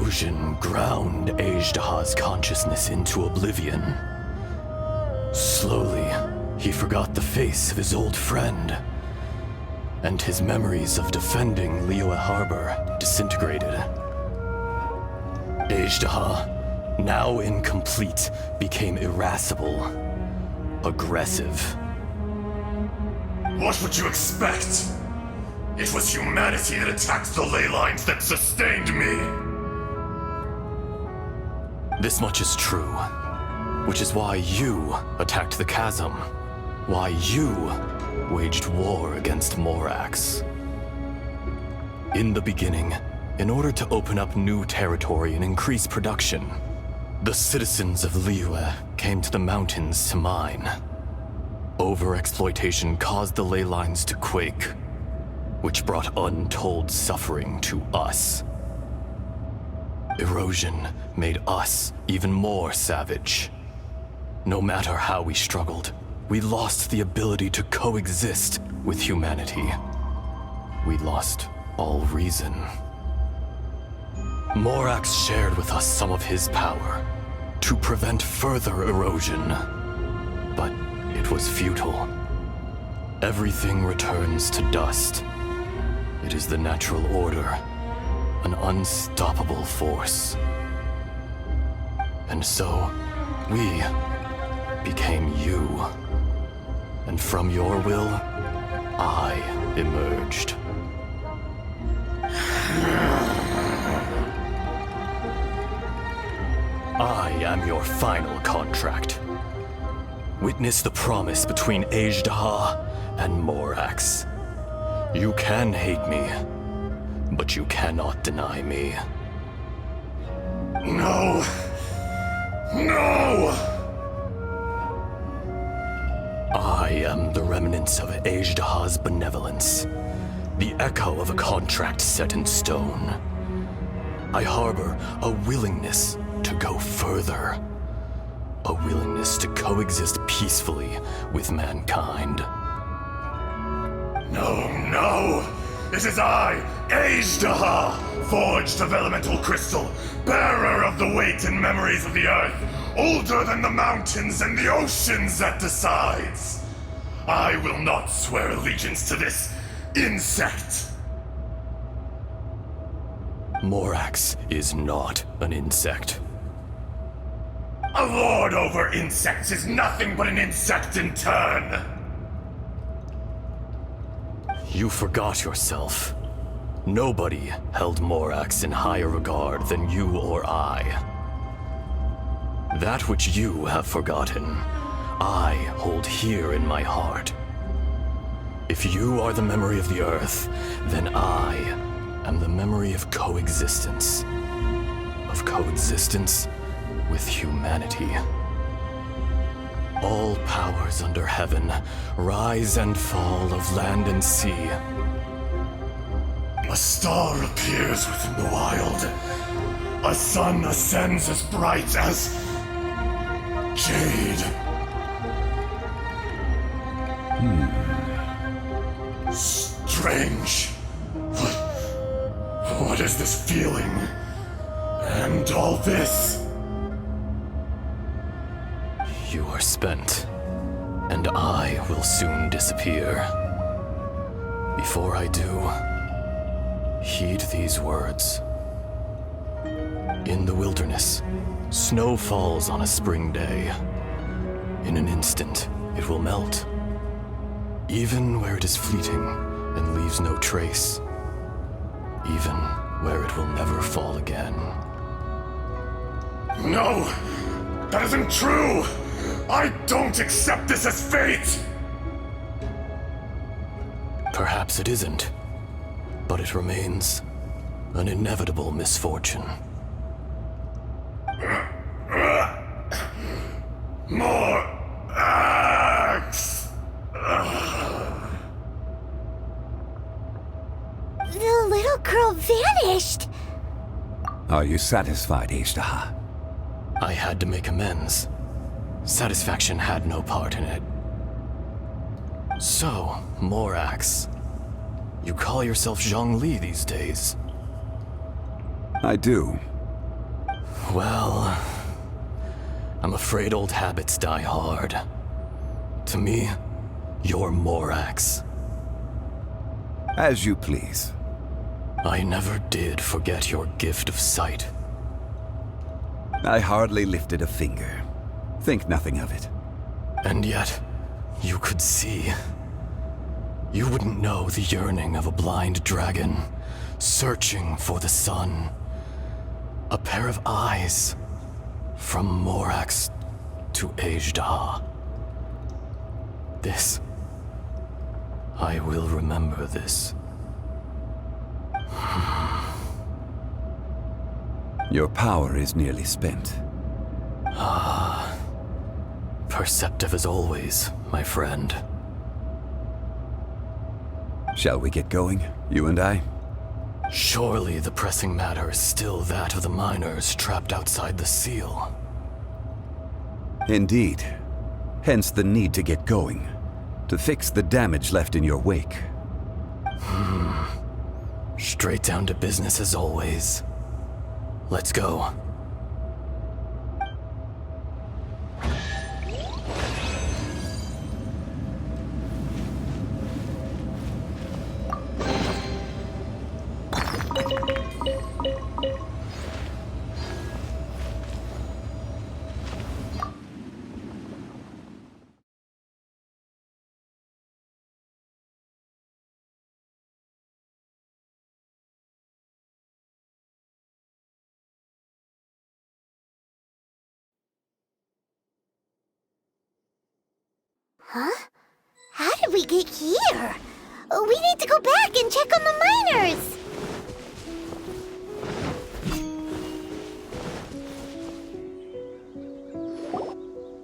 erosion ground Azhdaha's consciousness into oblivion. Slowly, he forgot the face of his old friend, and his memories of defending Liyue Harbor disintegrated. Azhdaha, now incomplete, became irascible, aggressive. What would you expect? It was humanity that attacked the ley lines that sustained me. This much is true, which is why you attacked the chasm, why you waged war against Morax. In the beginning, in order to open up new territory and increase production, the citizens of Liyue came to the mountains to mine. Overexploitation caused the ley lines to quake, which brought untold suffering to us. Erosion made us even more savage. No matter how we struggled, we lost the ability to coexist with humanity. We lost all reason. Morax shared with us some of his power to prevent further erosion, but it was futile. Everything returns to dust. It is the natural order, an unstoppable force. And so, we became you. And from your will, I emerged. I am your final contract. Witness the promise between Azhdaha and Morax. You can hate me, but you cannot deny me. No! No! I am the remnants of Azhdaha's benevolence, the echo of a contract set in stone. I harbor a willingness to go further, a willingness to coexist peacefully with mankind. No, no! This is I, Azhdaha, forged of elemental crystal, bearer of the weight and memories of the earth, older than the mountains and the oceans that decides. I will not swear allegiance to this insect. Morax is not an insect. A lord over insects is nothing but an insect in turn. You forgot yourself. Nobody held Morax in higher regard than you or I. That which you have forgotten, I hold here in my heart. If you are the memory of the Earth, then I am the memory of coexistence. Of coexistence with humanity. All powers under heaven, rise and fall of land and sea. A star appears within the wild. A sun ascends as bright as jade. Strange. What is this feeling? And all this? You are spent, and I will soon disappear. Before I do, heed these words. In the wilderness, snow falls on a spring day. In an instant, it will melt. Even where it is fleeting and leaves no trace. Even where it will never fall again. No! That isn't true! I don't accept this as fate! Perhaps it isn't, but it remains an inevitable misfortune. More axe! The little girl vanished! Are you satisfied, Azhdaha? I had to make amends. Satisfaction had no part in it. So, Morax, you call yourself Zhongli these days. I do. Well, I'm afraid old habits die hard. To me, you're Morax. As you please. I never did forget your gift of sight. I hardly lifted a finger. Think nothing of it. And yet, you could see. You wouldn't know the yearning of a blind dragon, searching for the sun. A pair of eyes, from Morax to Azhdaha. This. I will remember this. Your power is nearly spent. Perceptive as always, my friend. Shall we get going, you and I? Surely the pressing matter is still that of the miners trapped outside the seal. Indeed. Hence the need to get going. To fix the damage left in your wake. Straight down to business as always. Let's go. Huh? How did we get here? We need to go back and check on the miners!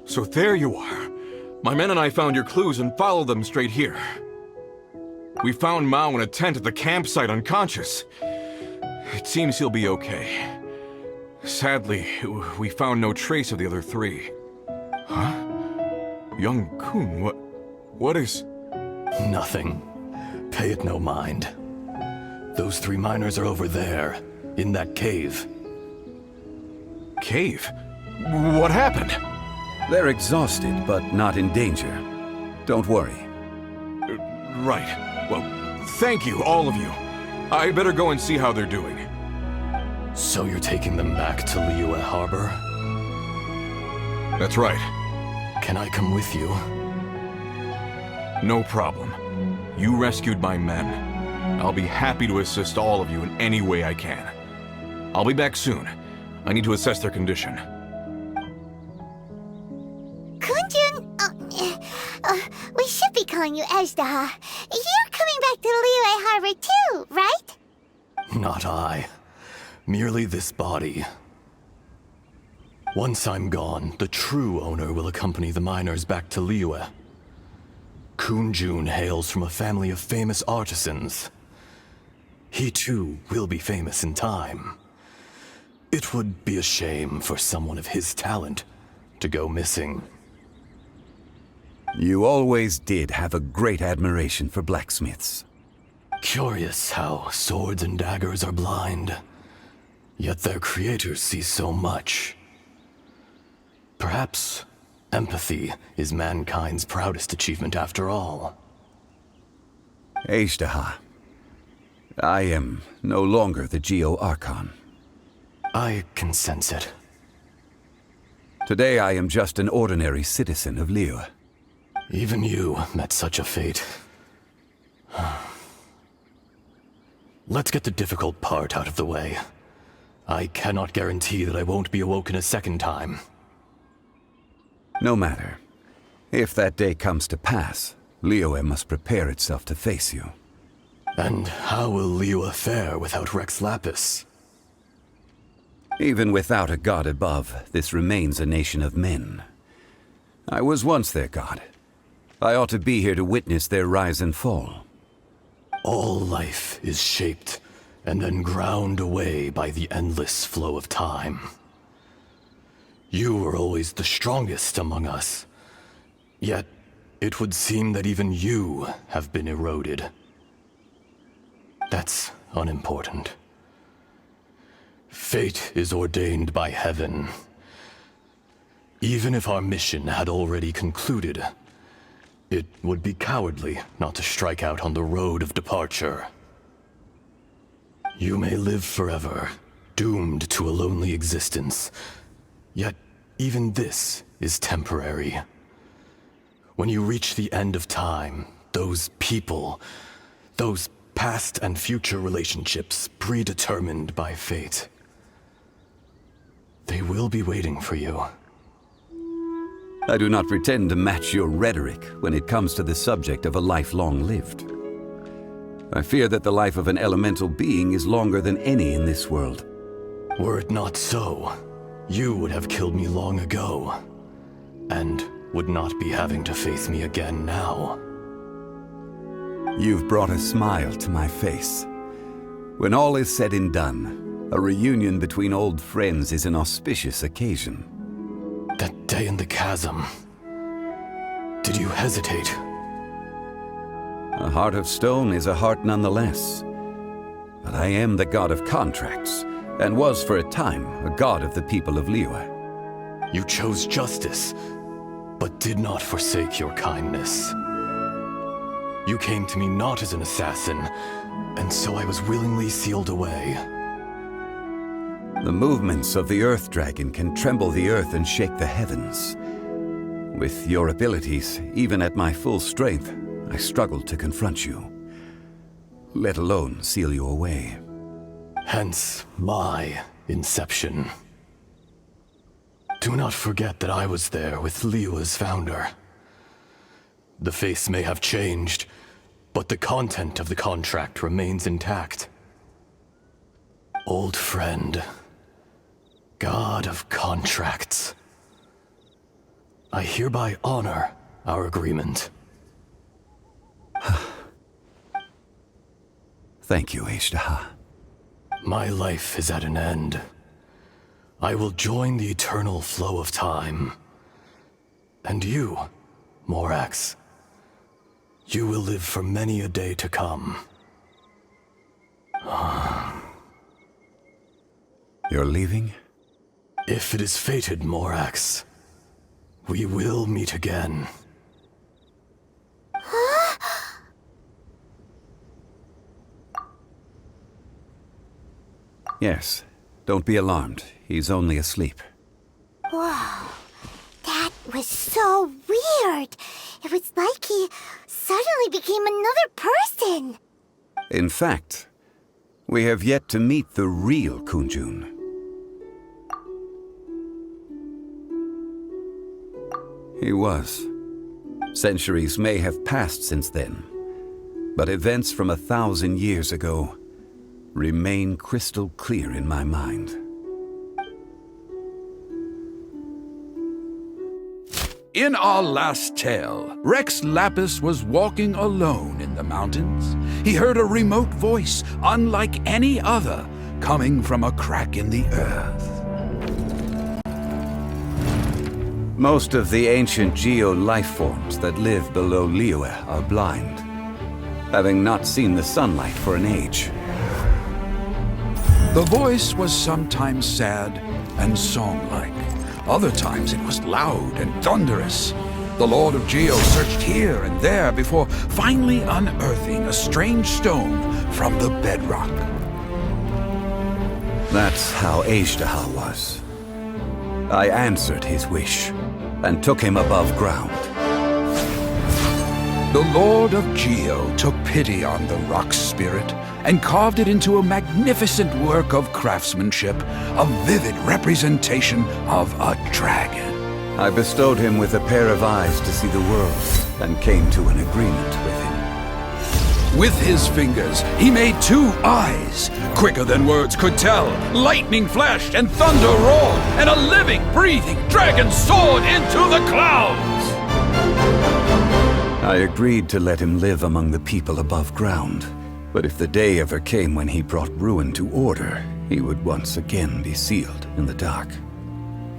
So there you are. My men and I found your clues and followed them straight here. We found Mao in a tent at the campsite unconscious. It seems he'll be okay. Sadly, we found no trace of the other three. Huh? Young Kun, what is... Nothing. Pay it no mind. Those three miners are over there, in that cave. Cave? What happened? They're exhausted, but not in danger. Don't worry. Right. Well, thank you, all of you. I better go and see how they're doing. So you're taking them back to Liyue Harbor? That's right. Can I come with you? No problem. You rescued my men. I'll be happy to assist all of you in any way I can. I'll be back soon. I need to assess their condition. Kunjun, we should be calling you Azhdaha. You're coming back to Liyue Harbor too, right? Not I. Merely this body. Once I'm gone, the true owner will accompany the miners back to Liyue. Kunjun hails from a family of famous artisans. He too will be famous in time. It would be a shame for someone of his talent to go missing. You always did have a great admiration for blacksmiths. Curious how swords and daggers are blind, yet their creators see so much. Perhaps empathy is mankind's proudest achievement after all. Azhdaha. I am no longer the Geo-Archon. I can sense it. Today I am just an ordinary citizen of Liyue. Even you met such a fate. Let's get the difficult part out of the way. I cannot guarantee that I won't be awoken a second time. No matter. If that day comes to pass, Liyue must prepare itself to face you. And how will Liyue fare without Rex Lapis? Even without a god above, this remains a nation of men. I was once their god. I ought to be here to witness their rise and fall. All life is shaped and then ground away by the endless flow of time. You were always the strongest among us. Yet, it would seem that even you have been eroded. That's unimportant. Fate is ordained by heaven. Even if our mission had already concluded, it would be cowardly not to strike out on the road of departure. You may live forever, doomed to a lonely existence. Yet, even this is temporary. When you reach the end of time, those people, those past and future relationships predetermined by fate, they will be waiting for you. I do not pretend to match your rhetoric when it comes to the subject of a life long lived. I fear that the life of an elemental being is longer than any in this world. Were it not so, you would have killed me long ago, and would not be having to face me again now. You've brought a smile to my face. When all is said and done, a reunion between old friends is an auspicious occasion. That day in the chasm, did you hesitate? A heart of stone is a heart nonetheless. But I am the god of contracts, and was for a time a god of the people of Liyue. You chose justice, but did not forsake your kindness. You came to me not as an assassin, and so I was willingly sealed away. The movements of the Earth Dragon can tremble the earth and shake the heavens. With your abilities, even at my full strength, I struggled to confront you, let alone seal you away. Hence my inception. Do not forget that I was there with Liyue's founder. The face may have changed, but the content of the contract remains intact. Old friend, god of contracts, I hereby honor our agreement. Thank you, Azhdaha. My life is at an end. I will join the eternal flow of time. And you, Morax, you will live for many a day to come. You're leaving? If it is fated, Morax, we will meet again. Yes. Don't be alarmed. He's only asleep. Whoa. That was so weird. It was like he suddenly became another person. In fact, we have yet to meet the real Kunjun. He was. Centuries may have passed since then, but events from 1,000 years ago remain crystal clear in my mind. In our last tale, Rex Lapis was walking alone in the mountains. He heard a remote voice, unlike any other, coming from a crack in the earth. Most of the ancient geo-life forms that live below Liyue are blind, having not seen the sunlight for an age. The voice was sometimes sad and song-like. Other times it was loud and thunderous. The Lord of Geo searched here and there before finally unearthing a strange stone from the bedrock. That's how Azhdaha was. I answered his wish and took him above ground. The Lord of Geo took pity on the rock spirit and carved it into a magnificent work of craftsmanship, a vivid representation of a dragon. I bestowed him with a pair of eyes to see the world and came to an agreement with him. With his fingers, he made 2 eyes, quicker than words could tell. Lightning flashed and thunder roared, and a living, breathing dragon soared into the clouds. I agreed to let him live among the people above ground, but if the day ever came when he brought ruin to order, he would once again be sealed in the dark.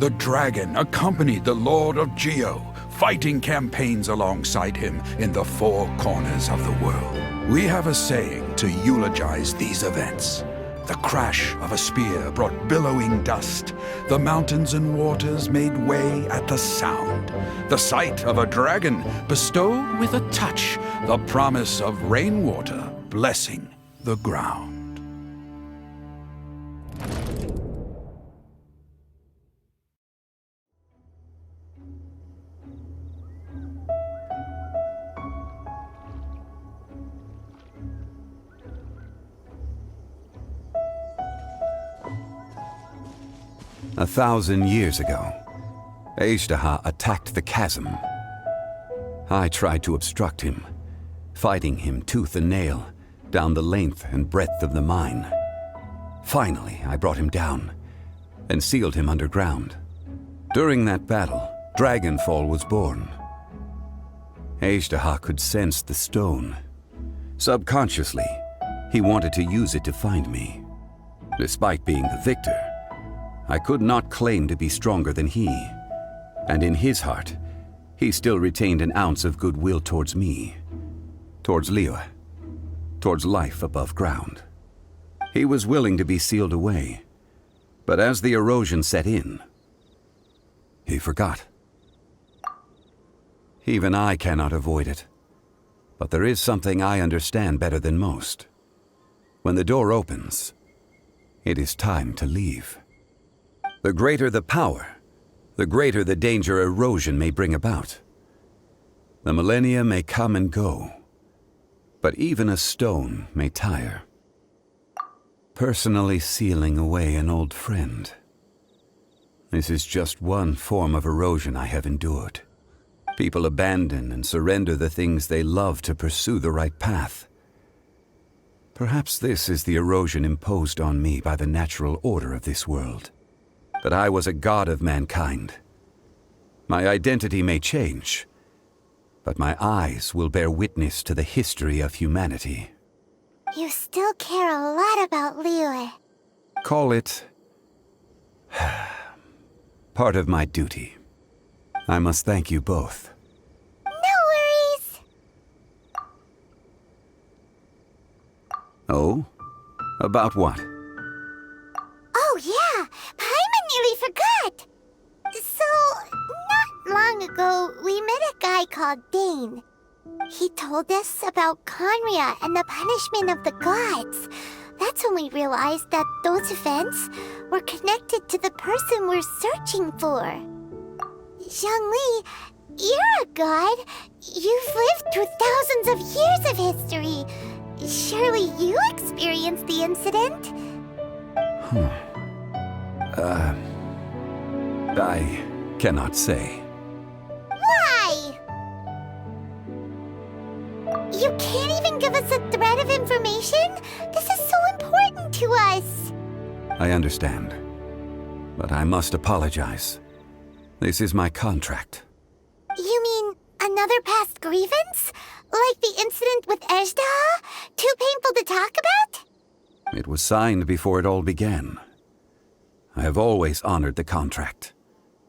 The dragon accompanied the Lord of Geo, fighting campaigns alongside him in the 4 corners of the world. We have a saying to eulogize these events. The crash of a spear brought billowing dust. The mountains and waters made way at the sound. The sight of a dragon bestowed with a touch the promise of rainwater blessing the ground. A 1,000 years ago, Azhdaha attacked the chasm. I tried to obstruct him, fighting him tooth and nail down the length and breadth of the mine. Finally, I brought him down and sealed him underground. During that battle, Dragonfall was born. Azhdaha could sense the stone. Subconsciously, he wanted to use it to find me. Despite being the victor, I could not claim to be stronger than he, and in his heart, he still retained an ounce of goodwill towards me, towards Liyue, towards life above ground. He was willing to be sealed away, but as the erosion set in, he forgot. Even I cannot avoid it, but there is something I understand better than most. When the door opens, it is time to leave. The greater the power, the greater the danger erosion may bring about. The millennia may come and go, but even a stone may tire. Personally sealing away an old friend. This is just one form of erosion I have endured. People abandon and surrender the things they love to pursue the right path. Perhaps this is the erosion imposed on me by the natural order of this world. But I was a god of mankind. My identity may change, but my eyes will bear witness to the history of humanity. You still care a lot about Liyue. Call it part of my duty. I must thank you both. No worries. Oh? About what? Oh yeah, Paimon nearly forgot. So, not long ago, we met a guy called Dane. He told us about Conria and the punishment of the gods. That's when we realized that those events were connected to the person we're searching for. Zhongli, you're a god. You've lived through thousands of years of history. Surely you experienced the incident? I cannot say. Why? You can't even give us a thread of information? This is so important to us. I understand, but I must apologize. This is my contract. You mean another past grievance? Like the incident with Azhdaha? Too painful to talk about? It was signed before it all began. I have always honored the contract,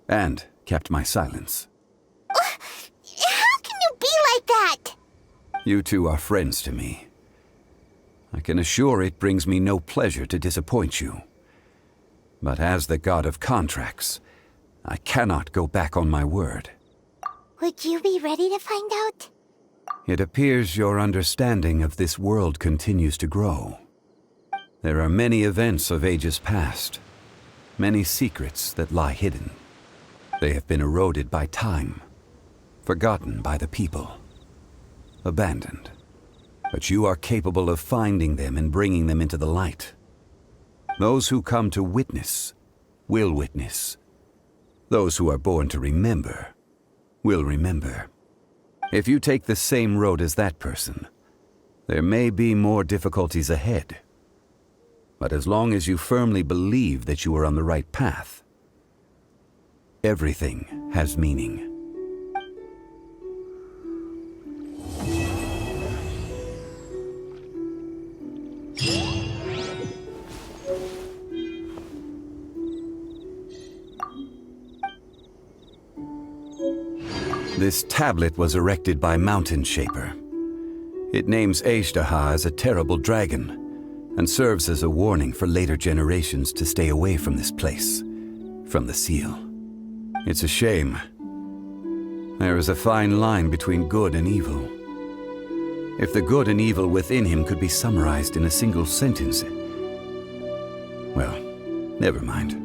and kept my silence. How can you be like that? You two are friends to me. I can assure it brings me no pleasure to disappoint you. But as the god of contracts, I cannot go back on my word. Would you be ready to find out? It appears your understanding of this world continues to grow. There are many events of ages past, many secrets that lie hidden. They have been eroded by time, forgotten by the people, abandoned. But you are capable of finding them and bringing them into the light. Those who come to witness will witness. Those who are born to remember will remember. If you take the same road as that person, there may be more difficulties ahead. But as long as you firmly believe that you are on the right path, everything has meaning. This tablet was erected by Mountain Shaper. It names Azhdaha as a terrible dragon, and serves as a warning for later generations to stay away from this place, from the seal. It's a shame. There is a fine line between good and evil. If the good and evil within him could be summarized in a single sentence... Well, never mind.